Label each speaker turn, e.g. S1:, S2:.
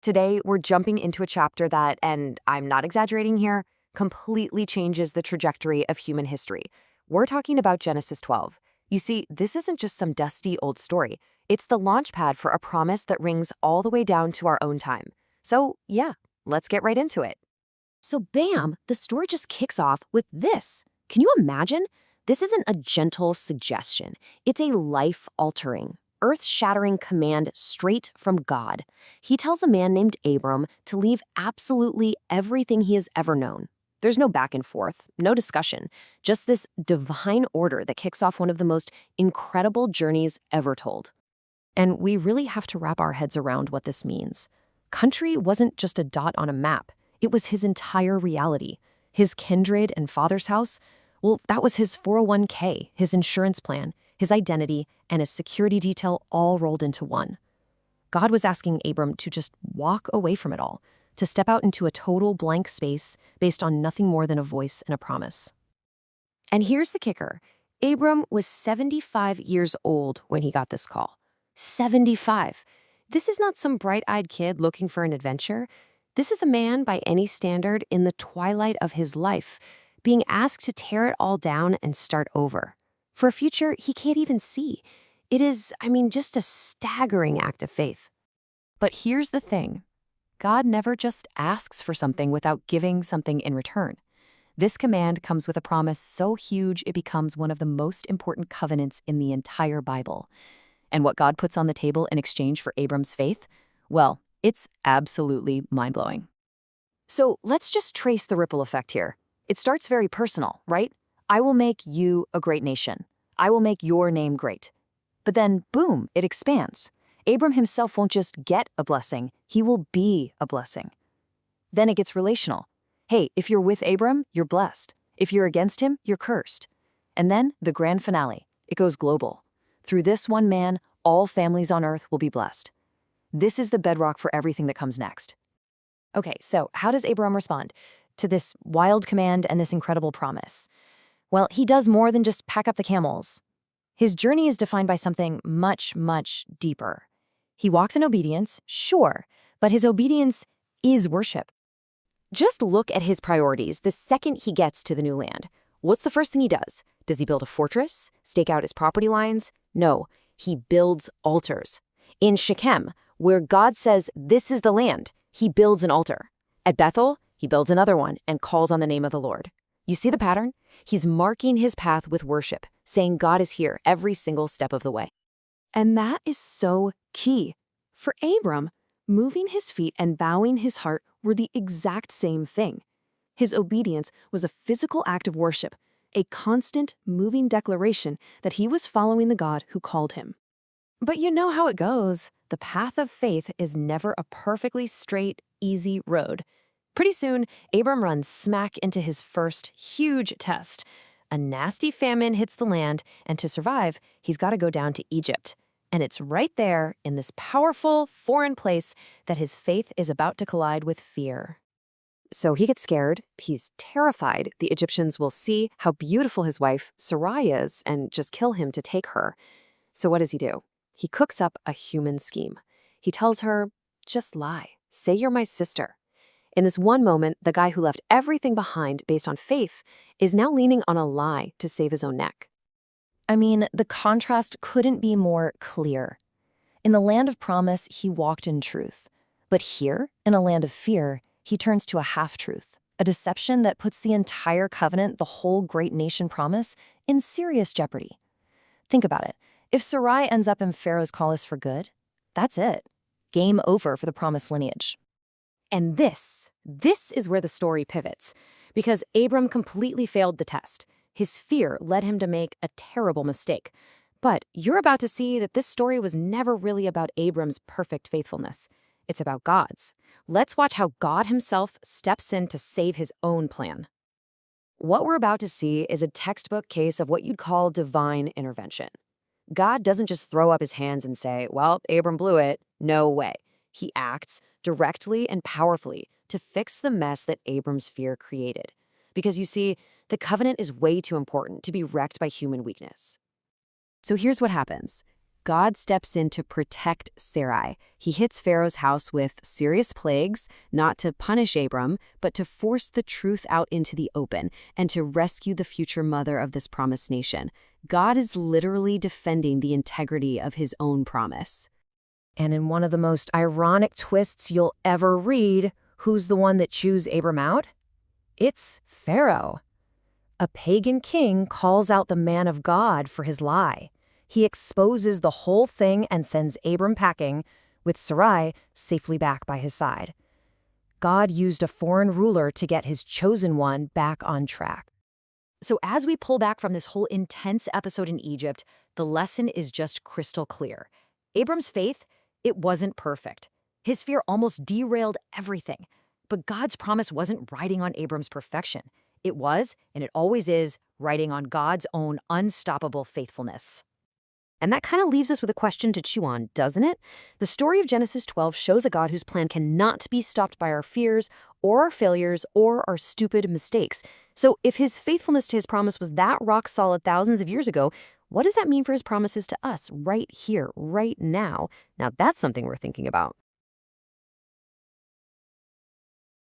S1: Today, we're jumping into a chapter that, and I'm not exaggerating here, completely changes the trajectory of human history. We're talking about Genesis 12. You see, this isn't just some dusty old story. It's the launchpad for a promise that rings all the way down to our own time. So, yeah, let's get right into it.
S2: So bam, the story just kicks off with this. Can you imagine? This isn't a gentle suggestion. It's a life-altering, earth-shattering command straight from God. He tells a man named Abram to leave absolutely everything he has ever known. There's no back and forth, no discussion, just this divine order that kicks off one of the most incredible journeys ever told. And we really have to wrap our heads around what this means. Country wasn't just a dot on a map. It was his entire reality. His kindred and father's house, well, that was his 401k, his insurance plan, his identity, and his security detail all rolled into one. God was asking Abram to just walk away from it all, to step out into a total blank space based on nothing more than a voice and a promise. And here's the kicker. Abram was 75 years old when he got this call. 75. This is not some bright-eyed kid looking for an adventure. This is a man, by any standard, in the twilight of his life, being asked to tear it all down and start over. For a future he can't even see. It is, just a staggering act of faith. But here's the thing. God never just asks for something without giving something in return. This command comes with a promise so huge it becomes one of the most important covenants in the entire Bible. And what God puts on the table in exchange for Abram's faith? Well, it's absolutely mind-blowing. So let's just trace the ripple effect here. It starts very personal, right? I will make you a great nation. I will make your name great. But then, boom, it expands. Abram himself won't just get a blessing, he will be a blessing. Then it gets relational. Hey, if you're with Abram, you're blessed. If you're against him, you're cursed. And then the grand finale. It goes global. Through this one man, all families on earth will be blessed. This is the bedrock for everything that comes next. Okay, so how does Abram respond to this wild command and this incredible promise? Well, he does more than just pack up the camels. His journey is defined by something much, much deeper. He walks in obedience, sure, but his obedience is worship. Just look at his priorities the second he gets to the new land. What's the first thing he does? Does he build a fortress? Stake out his property lines? No, he builds altars. In Shechem, where God says this is the land, he builds an altar. At Bethel, he builds another one and calls on the name of the Lord. You see the pattern? He's marking his path with worship, saying God is here every single step of the way. And that is so key. For Abram, moving his feet and bowing his heart were the exact same thing. His obedience was a physical act of worship, a constant, moving declaration that he was following the God who called him. But you know how it goes. The path of faith is never a perfectly straight, easy road. Pretty soon, Abram runs smack into his first huge test. A nasty famine hits the land, and to survive, he's got to go down to Egypt. And it's right there, in this powerful, foreign place, that his faith is about to collide with fear. So he gets scared, he's terrified the Egyptians will see how beautiful his wife, Sarai, is and just kill him to take her. So what does he do? He cooks up a human scheme. He tells her, just lie, say you're my sister. In this one moment, the guy who left everything behind based on faith is now leaning on a lie to save his own neck. The contrast couldn't be more clear. In the land of promise, he walked in truth. But here, in a land of fear, he turns to a half-truth, a deception that puts the entire covenant, the whole great nation promise, in serious jeopardy. Think about it. If Sarai ends up in Pharaoh's palace for good, that's it. Game over for the promised lineage. And this is where the story pivots, because Abram completely failed the test. His fear led him to make a terrible mistake. But you're about to see that this story was never really about Abram's perfect faithfulness. It's about God's. Let's watch how God himself steps in to save his own plan. What we're about to see is a textbook case of what you'd call divine intervention. God doesn't just throw up his hands and say, well, Abram blew it. No way. He acts directly and powerfully to fix the mess that Abram's fear created. Because you see, the covenant is way too important to be wrecked by human weakness. So here's what happens.
S1: God steps in to protect Sarai. He hits Pharaoh's house with serious plagues, not to punish Abram, but to force the truth out into the open and to rescue the future mother of this promised nation. God is literally defending the integrity of his own promise.
S2: And in one of the most ironic twists you'll ever read, who's the one that chews Abram out? It's Pharaoh. A pagan king calls out the man of God for his lie. He exposes the whole thing and sends Abram packing, with Sarai safely back by his side. God used a foreign ruler to get his chosen one back on track.
S1: So as we pull back from this whole intense episode in Egypt, the lesson is just crystal clear. Abram's faith, it wasn't perfect. His fear almost derailed everything. But God's promise wasn't riding on Abram's perfection. It was, and it always is, riding on God's own unstoppable faithfulness. And that kind of leaves us with a question to chew on, doesn't it? The story of Genesis 12 shows a God whose plan cannot be stopped by our fears or our failures or our stupid mistakes. So if his faithfulness to his promise was that rock solid thousands of years ago, what does that mean for his promises to us right here, right now? Now that's something we're thinking about.